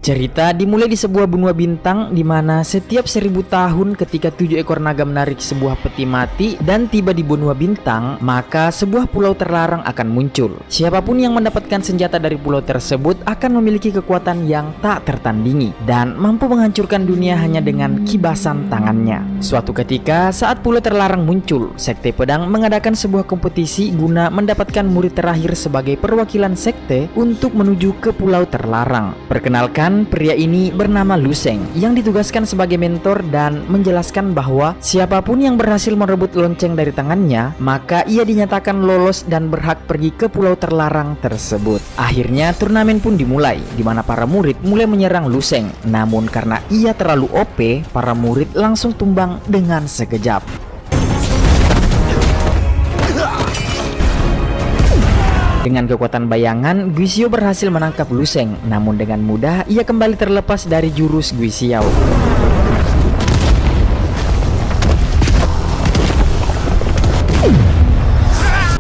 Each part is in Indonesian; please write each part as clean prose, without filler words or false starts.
Cerita dimulai di sebuah benua bintang di mana setiap 1000 tahun ketika 7 ekor naga menarik sebuah peti mati dan tiba di benua bintang, maka sebuah pulau terlarang akan muncul. Siapapun yang mendapatkan senjata dari pulau tersebut akan memiliki kekuatan yang tak tertandingi dan mampu menghancurkan dunia hanya dengan kibasan tangannya. Suatu ketika saat pulau terlarang muncul, Sekte Pedang mengadakan sebuah kompetisi guna mendapatkan murid terakhir sebagai perwakilan sekte untuk menuju ke pulau terlarang. Perkenalkan, pria ini bernama Lu Sheng yang ditugaskan sebagai mentor dan menjelaskan bahwa siapapun yang berhasil merebut lonceng dari tangannya, maka ia dinyatakan lolos dan berhak pergi ke pulau terlarang tersebut. Akhirnya turnamen pun dimulai, di mana para murid mulai menyerang Lu Sheng. Namun karena ia terlalu OP, para murid langsung tumbang dengan sekejap. Dengan kekuatan bayangan, Guixiao berhasil menangkap Lu Sheng, namun dengan mudah ia kembali terlepas dari jurus Guixiao.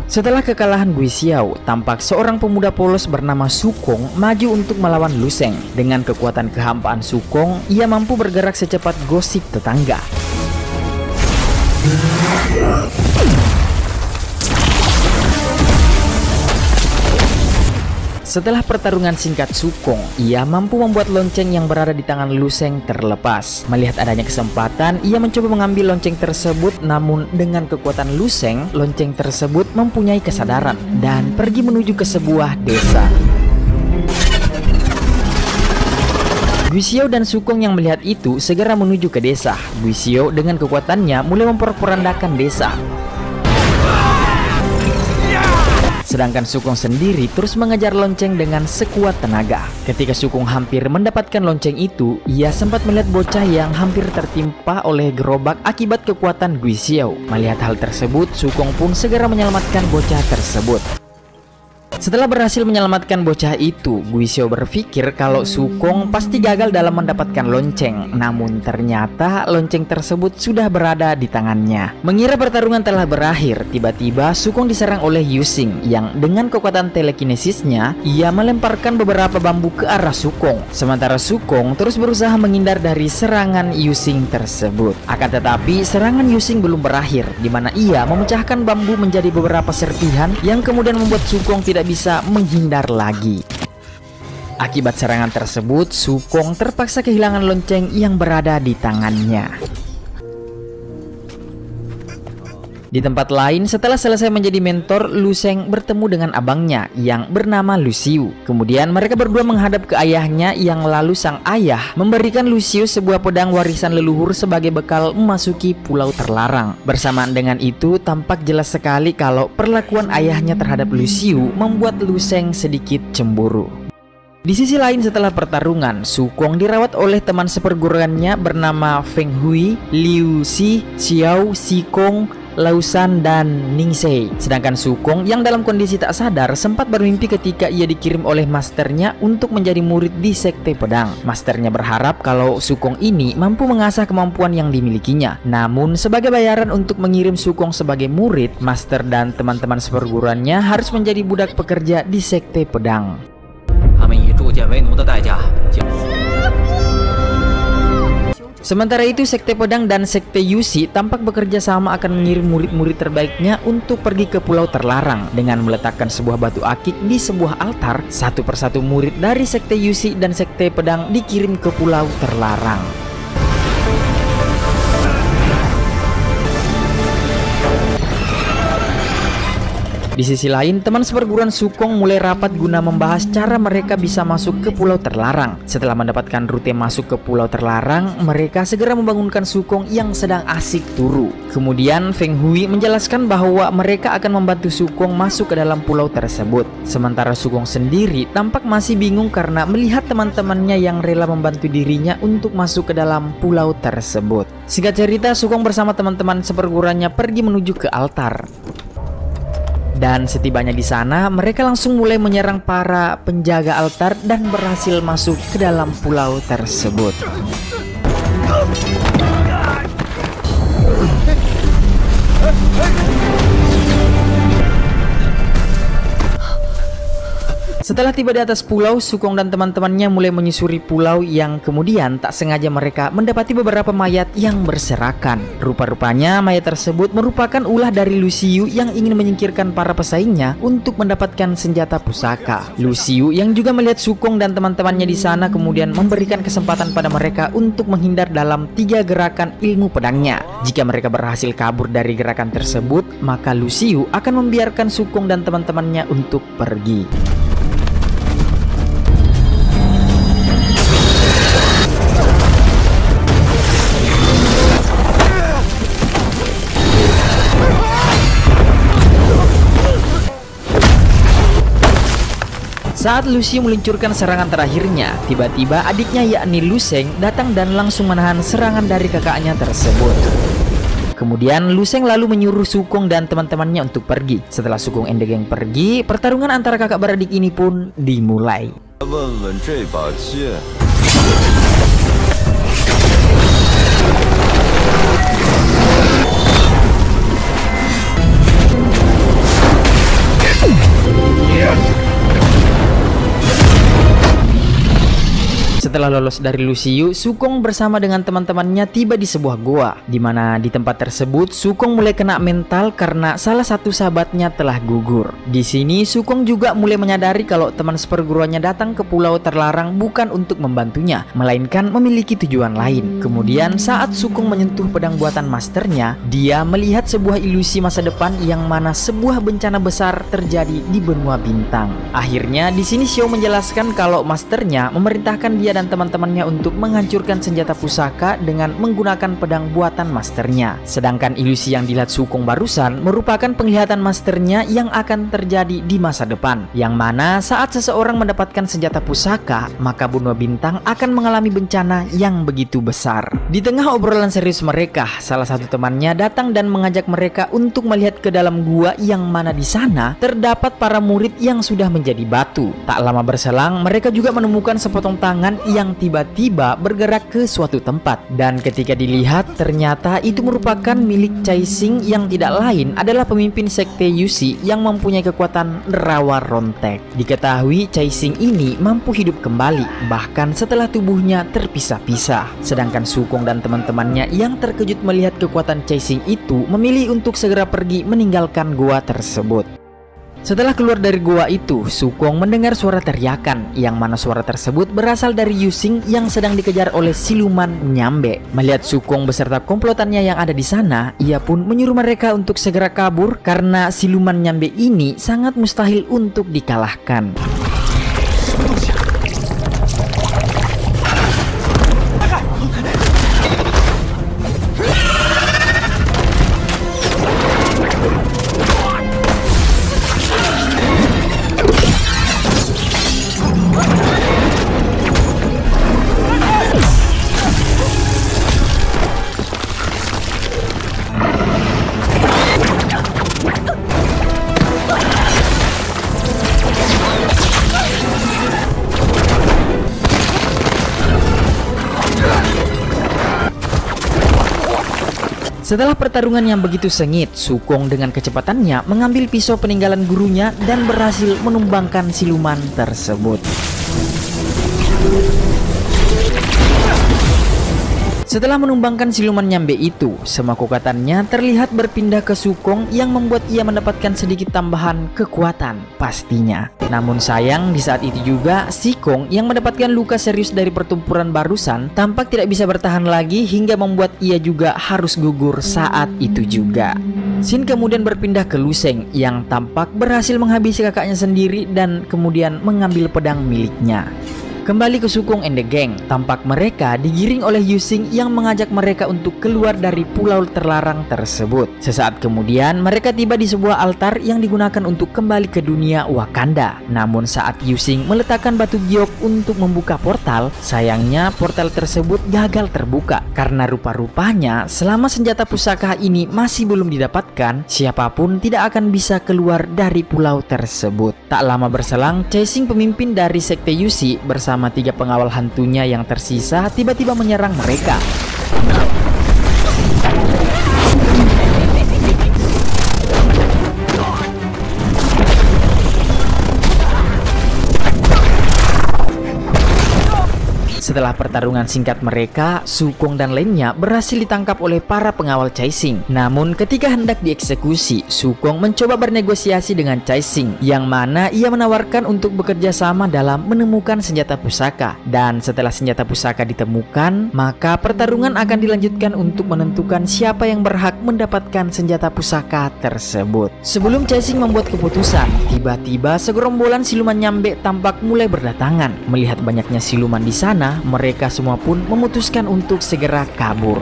Setelah kekalahan Guixiao, tampak seorang pemuda polos bernama Su Kong maju untuk melawan Lu Sheng. Dengan kekuatan kehampaan Su Kong, ia mampu bergerak secepat gosip tetangga. Setelah pertarungan singkat Su Kong, ia mampu membuat lonceng yang berada di tangan Lu Sheng terlepas. Melihat adanya kesempatan, ia mencoba mengambil lonceng tersebut, namun dengan kekuatan Lu Sheng, lonceng tersebut mempunyai kesadaran dan pergi menuju ke sebuah desa. Guixiao dan Su Kong yang melihat itu segera menuju ke desa. Guixiao dengan kekuatannya mulai memporak-porandakan desa. Sedangkan Su Kong sendiri terus mengejar lonceng dengan sekuat tenaga. Ketika Su Kong hampir mendapatkan lonceng itu, ia sempat melihat bocah yang hampir tertimpa oleh gerobak akibat kekuatan Guixiao. Melihat hal tersebut, Su Kong pun segera menyelamatkan bocah tersebut. Setelah berhasil menyelamatkan bocah itu, Guixiao berpikir kalau Su Kong pasti gagal dalam mendapatkan lonceng. Namun ternyata lonceng tersebut sudah berada di tangannya. Mengira pertarungan telah berakhir, tiba-tiba Su Kong diserang oleh Yu Xing yang dengan kekuatan telekinesisnya, ia melemparkan beberapa bambu ke arah Su Kong. Sementara Su Kong terus berusaha menghindar dari serangan Yu Xing tersebut. Akan tetapi serangan Yu Xing belum berakhir, di mana ia memecahkan bambu menjadi beberapa serpihan yang kemudian membuat Su Kong tidak bisa menghindar lagi. Akibat serangan tersebut, Su Kong terpaksa kehilangan lonceng yang berada di tangannya. Di tempat lain, setelah selesai menjadi mentor, Lu Sheng bertemu dengan abangnya yang bernama Lu Xiu. Kemudian mereka berdua menghadap ke ayahnya, yang lalu sang ayah memberikan Lu Xiu sebuah pedang warisan leluhur sebagai bekal memasuki pulau terlarang. Bersamaan dengan itu, tampak jelas sekali kalau perlakuan ayahnya terhadap Lu Xiu membuat Lu Sheng sedikit cemburu. Di sisi lain, setelah pertarungan, Su Kong dirawat oleh teman seperguruannya bernama Feng Hui, Liu Xi, Xiao, Si Kong, Lausan, dan Ning Sei. Sedangkan Su Kong yang dalam kondisi tak sadar sempat bermimpi ketika ia dikirim oleh masternya untuk menjadi murid di Sekte Pedang. Masternya berharap kalau Su Kong ini mampu mengasah kemampuan yang dimilikinya. Namun sebagai bayaran untuk mengirim Su Kong sebagai murid, master dan teman-teman seperguruannya harus menjadi budak pekerja di Sekte Pedang. Sementara itu, Sekte Pedang dan Sekte Yusi tampak bekerja sama akan mengirim murid-murid terbaiknya untuk pergi ke pulau terlarang. Dengan meletakkan sebuah batu akik di sebuah altar, satu persatu murid dari Sekte Yusi dan Sekte Pedang dikirim ke pulau terlarang. Di sisi lain, teman seperguruan Su Kong mulai rapat guna membahas cara mereka bisa masuk ke pulau terlarang. Setelah mendapatkan rute masuk ke pulau terlarang, mereka segera membangunkan Su Kong yang sedang asik turu. Kemudian Feng Hui menjelaskan bahwa mereka akan membantu Su Kong masuk ke dalam pulau tersebut. Sementara Su Kong sendiri tampak masih bingung karena melihat teman-temannya yang rela membantu dirinya untuk masuk ke dalam pulau tersebut. Singkat cerita, Su Kong bersama teman-teman seperguruannya pergi menuju ke altar. Dan setibanya di sana, mereka langsung mulai menyerang para penjaga altar dan berhasil masuk ke dalam pulau tersebut. Setelah tiba di atas pulau, Sukong dan teman-temannya mulai menyusuri pulau yang kemudian tak sengaja mereka mendapati beberapa mayat yang berserakan. Rupa-rupanya mayat tersebut merupakan ulah dari Lu Xiu yang ingin menyingkirkan para pesaingnya untuk mendapatkan senjata pusaka. Lu Xiu yang juga melihat Sukong dan teman-temannya di sana kemudian memberikan kesempatan pada mereka untuk menghindar dalam 3 gerakan ilmu pedangnya. Jika mereka berhasil kabur dari gerakan tersebut, maka Lu Xiu akan membiarkan Sukong dan teman-temannya untuk pergi. Saat Lu Xiu meluncurkan serangan terakhirnya, tiba-tiba adiknya yakni Lu Sheng datang dan langsung menahan serangan dari kakaknya tersebut. Kemudian Lu Sheng lalu menyuruh Sukong dan teman-temannya untuk pergi. Setelah Sukong and the Gang pergi, pertarungan antara kakak beradik ini pun dimulai. Setelah lolos dari Lu Xiu, Sukong bersama dengan teman-temannya tiba di sebuah goa, di mana di tempat tersebut Sukong mulai kena mental karena salah satu sahabatnya telah gugur. Di sini Sukong juga mulai menyadari kalau teman seperguruannya datang ke pulau terlarang bukan untuk membantunya, melainkan memiliki tujuan lain. Kemudian saat Sukong menyentuh pedang buatan masternya, dia melihat sebuah ilusi masa depan yang mana sebuah bencana besar terjadi di benua bintang. Akhirnya di sini Xiao menjelaskan kalau masternya memerintahkan dia dan teman-temannya untuk menghancurkan senjata pusaka dengan menggunakan pedang buatan masternya. Sedangkan ilusi yang dilihat Sukong barusan merupakan penglihatan masternya yang akan terjadi di masa depan, yang mana saat seseorang mendapatkan senjata pusaka, maka benua bintang akan mengalami bencana yang begitu besar. Di tengah obrolan serius mereka, salah satu temannya datang dan mengajak mereka untuk melihat ke dalam gua yang mana di sana terdapat para murid yang sudah menjadi batu. Tak lama berselang, mereka juga menemukan sepotong tangan yang tiba-tiba bergerak ke suatu tempat, dan ketika dilihat ternyata itu merupakan milik Cai Xing yang tidak lain adalah pemimpin sekte Yuxi yang mempunyai kekuatan rawa rontek. Diketahui Cai Xing ini mampu hidup kembali bahkan setelah tubuhnya terpisah-pisah. Sedangkan Sukong dan teman-temannya yang terkejut melihat kekuatan Cai Xing itu memilih untuk segera pergi meninggalkan gua tersebut. Setelah keluar dari gua itu, Sukong mendengar suara teriakan, yang mana suara tersebut berasal dari Yu Xing yang sedang dikejar oleh siluman Nyambe. Melihat Sukong beserta komplotannya yang ada di sana, ia pun menyuruh mereka untuk segera kabur karena siluman Nyambe ini sangat mustahil untuk dikalahkan. Setelah pertarungan yang begitu sengit, Sukong dengan kecepatannya mengambil pisau peninggalan gurunya dan berhasil menumbangkan siluman tersebut. Setelah menumbangkan siluman Nyambe itu, semua kekuatannya terlihat berpindah ke Sukong yang membuat ia mendapatkan sedikit tambahan kekuatan pastinya. Namun sayang di saat itu juga Sukong yang mendapatkan luka serius dari pertempuran barusan tampak tidak bisa bertahan lagi hingga membuat ia juga harus gugur saat itu juga. Scene kemudian berpindah ke Lu Sheng yang tampak berhasil menghabisi kakaknya sendiri dan kemudian mengambil pedang miliknya. Kembali ke Sukong and the Gang, tampak mereka digiring oleh Yu Xing yang mengajak mereka untuk keluar dari pulau terlarang tersebut. Sesaat kemudian mereka tiba di sebuah altar yang digunakan untuk kembali ke dunia Wakanda. Namun saat Yu Xing meletakkan batu giok untuk membuka portal, sayangnya portal tersebut gagal terbuka karena rupa-rupanya selama senjata pusaka ini masih belum didapatkan, siapapun tidak akan bisa keluar dari pulau tersebut. Tak lama berselang, Cai Xing pemimpin dari sekte Yuxi bersama 3 pengawal hantunya yang tersisa tiba-tiba menyerang mereka. Setelah pertarungan singkat mereka, Sukong dan lainnya berhasil ditangkap oleh para pengawal Caixing. Namun ketika hendak dieksekusi, Sukong mencoba bernegosiasi dengan Caixing, yang mana ia menawarkan untuk bekerja sama dalam menemukan senjata pusaka. Dan setelah senjata pusaka ditemukan, maka pertarungan akan dilanjutkan untuk menentukan siapa yang berhak mendapatkan senjata pusaka tersebut. Sebelum Caixing membuat keputusan, tiba-tiba segerombolan siluman nyambe tampak mulai berdatangan. Melihat banyaknya siluman di sana, mereka semua pun memutuskan untuk segera kabur.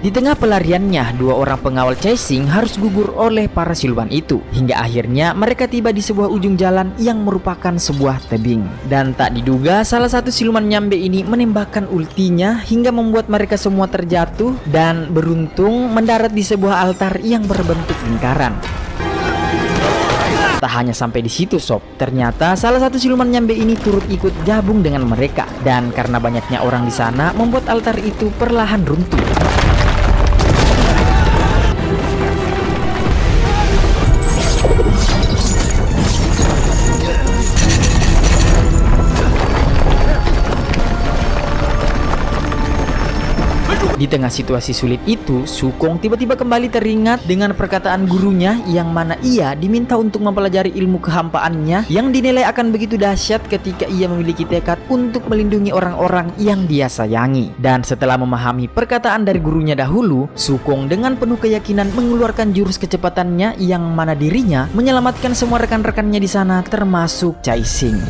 Di tengah pelariannya, dua orang pengawal Caixing harus gugur oleh para siluman itu. Hingga akhirnya mereka tiba di sebuah ujung jalan yang merupakan sebuah tebing. Dan tak diduga, salah satu siluman nyambe ini menembakkan ultinya hingga membuat mereka semua terjatuh dan beruntung mendarat di sebuah altar yang berbentuk lingkaran. Tak hanya sampai di situ sob, ternyata salah satu siluman nyambe ini turut ikut gabung dengan mereka. Dan karena banyaknya orang di sana, membuat altar itu perlahan runtuh. Di tengah situasi sulit itu, Sukong tiba-tiba kembali teringat dengan perkataan gurunya yang mana ia diminta untuk mempelajari ilmu kehampaannya yang dinilai akan begitu dahsyat ketika ia memiliki tekad untuk melindungi orang-orang yang dia sayangi. Dan setelah memahami perkataan dari gurunya dahulu, Sukong dengan penuh keyakinan mengeluarkan jurus kecepatannya yang mana dirinya menyelamatkan semua rekan-rekannya di sana termasuk Caixing.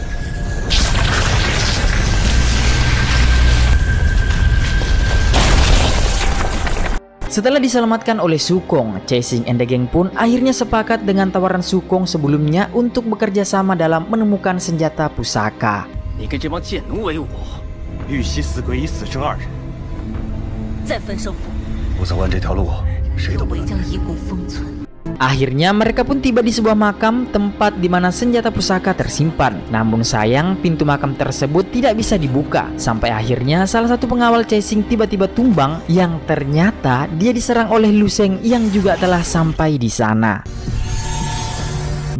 Setelah diselamatkan oleh Sukong, Caixing and the Gang pun akhirnya sepakat dengan tawaran Sukong sebelumnya untuk bekerja sama dalam menemukan senjata pusaka. Akhirnya mereka pun tiba di sebuah makam tempat di mana senjata pusaka tersimpan. Namun sayang, pintu makam tersebut tidak bisa dibuka. Sampai akhirnya salah satu pengawal Caixing tiba-tiba tumbang yang ternyata dia diserang oleh Lu Sheng yang juga telah sampai di sana.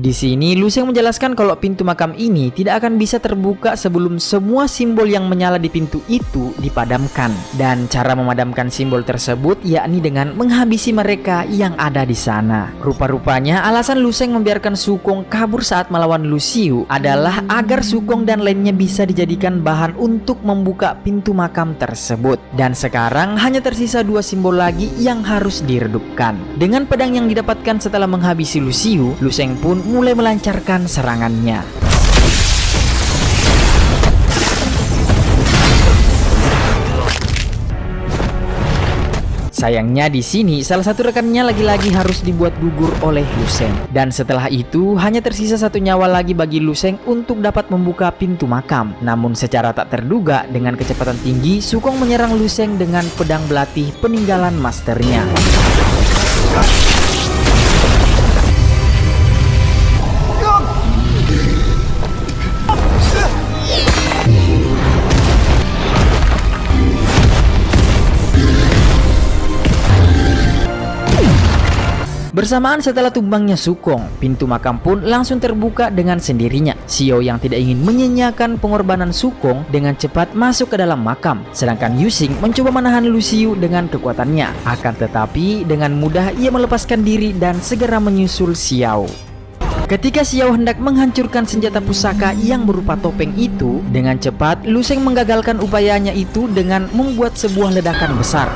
Di sini Lu Sheng menjelaskan kalau pintu makam ini tidak akan bisa terbuka sebelum semua simbol yang menyala di pintu itu dipadamkan. Dan cara memadamkan simbol tersebut yakni dengan menghabisi mereka yang ada di sana. Rupa-rupanya alasan Lu Sheng membiarkan Sukong kabur saat melawan Lu Xiu adalah agar Sukong dan lainnya bisa dijadikan bahan untuk membuka pintu makam tersebut. Dan sekarang hanya tersisa dua simbol lagi yang harus diredupkan. Dengan pedang yang didapatkan setelah menghabisi Lu Xiu, Lu Sheng pun mulai melancarkan serangannya. Sayangnya di sini salah satu rekannya lagi-lagi harus dibuat gugur oleh Lu Sheng. Dan setelah itu hanya tersisa satu nyawa lagi bagi Lu Sheng untuk dapat membuka pintu makam. Namun secara tak terduga dengan kecepatan tinggi, Sukong menyerang Lu Sheng dengan pedang belatih peninggalan masternya. Bersamaan setelah tumbangnya Sukong, pintu makam pun langsung terbuka dengan sendirinya. Xiao yang tidak ingin menyanyiakan pengorbanan Sukong dengan cepat masuk ke dalam makam. Sedangkan Yu Xing mencoba menahan Lu Xiu dengan kekuatannya. Akan tetapi dengan mudah ia melepaskan diri dan segera menyusul Xiao. Ketika Xiao hendak menghancurkan senjata pusaka yang berupa topeng itu, dengan cepat Lu Sheng menggagalkan upayanya itu dengan membuat sebuah ledakan besar.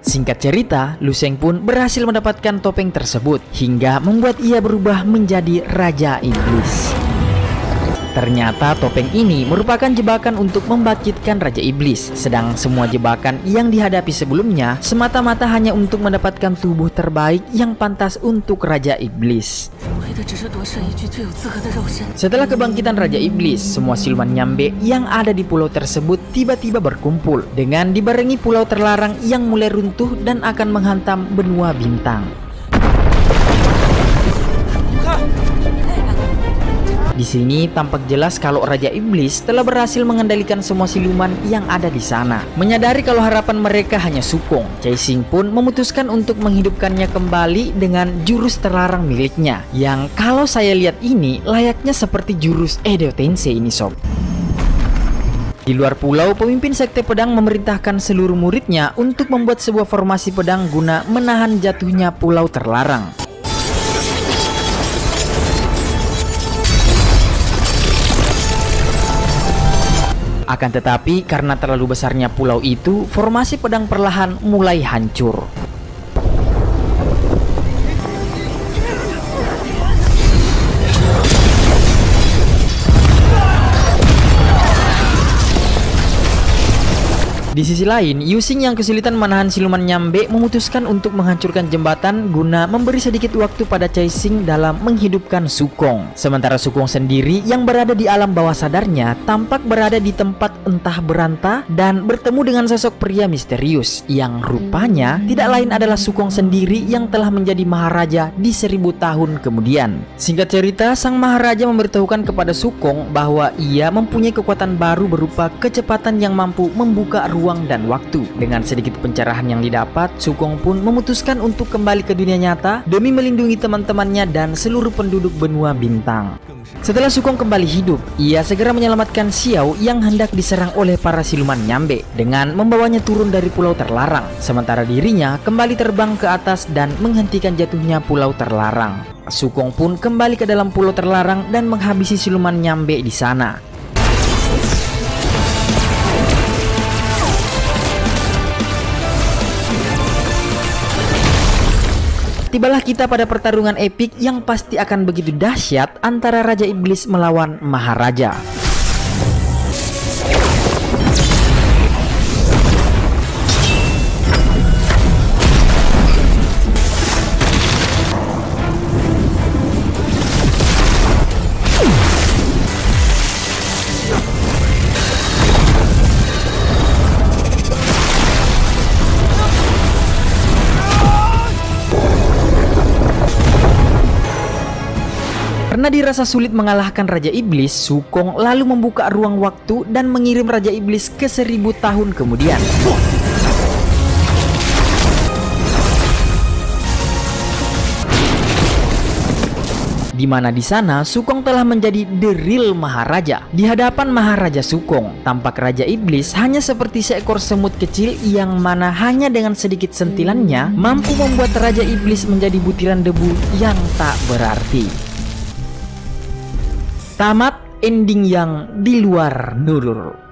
Singkat cerita, Lu Sheng pun berhasil mendapatkan topeng tersebut hingga membuat ia berubah menjadi Raja Iblis. Ternyata topeng ini merupakan jebakan untuk membangkitkan Raja Iblis, sedang semua jebakan yang dihadapi sebelumnya semata-mata hanya untuk mendapatkan tubuh terbaik yang pantas untuk Raja Iblis. Setelah kebangkitan Raja Iblis, semua siluman nyambe yang ada di pulau tersebut tiba-tiba berkumpul dengan dibarengi pulau terlarang yang mulai runtuh dan akan menghantam benua bintang. Di sini tampak jelas kalau Raja Iblis telah berhasil mengendalikan semua siluman yang ada di sana. Menyadari kalau harapan mereka hanya Sukong, Caixin pun memutuskan untuk menghidupkannya kembali dengan jurus terlarang miliknya, yang kalau saya lihat ini layaknya seperti jurus Edo Tensei ini sob. Di luar pulau, pemimpin sekte pedang memerintahkan seluruh muridnya untuk membuat sebuah formasi pedang guna menahan jatuhnya pulau terlarang. Akan tetapi, karena terlalu besarnya pulau itu, formasi pedang perlahan mulai hancur. Di sisi lain, Yusing yang kesulitan menahan siluman nyambe memutuskan untuk menghancurkan jembatan guna memberi sedikit waktu pada Caixin dalam menghidupkan Sukong. Sementara Sukong sendiri yang berada di alam bawah sadarnya tampak berada di tempat entah berantah dan bertemu dengan sosok pria misterius yang rupanya tidak lain adalah Sukong sendiri yang telah menjadi maharaja di 1000 tahun kemudian. Singkat cerita, sang maharaja memberitahukan kepada Sukong bahwa ia mempunyai kekuatan baru berupa kecepatan yang mampu membuka ruang dan waktu. Dengan sedikit pencerahan yang didapat, Sukong pun memutuskan untuk kembali ke dunia nyata demi melindungi teman-temannya dan seluruh penduduk benua bintang. Setelah Sukong kembali hidup, ia segera menyelamatkan Xiao yang hendak diserang oleh para siluman nyambe dengan membawanya turun dari pulau terlarang, sementara dirinya kembali terbang ke atas dan menghentikan jatuhnya pulau terlarang. Sukong pun kembali ke dalam pulau terlarang dan menghabisi siluman nyambe di sana. Tibalah kita pada pertarungan epik yang pasti akan begitu dahsyat antara Raja Iblis melawan Maharaja. Karena dirasa sulit mengalahkan Raja Iblis, Sukong lalu membuka ruang waktu dan mengirim Raja Iblis ke 1000 tahun kemudian. Di mana di sana Sukong telah menjadi the real Maharaja. Di hadapan Maharaja Sukong, tampak Raja Iblis hanya seperti seekor semut kecil yang mana hanya dengan sedikit sentilannya mampu membuat Raja Iblis menjadi butiran debu yang tak berarti. Tamat ending yang di luar nalar.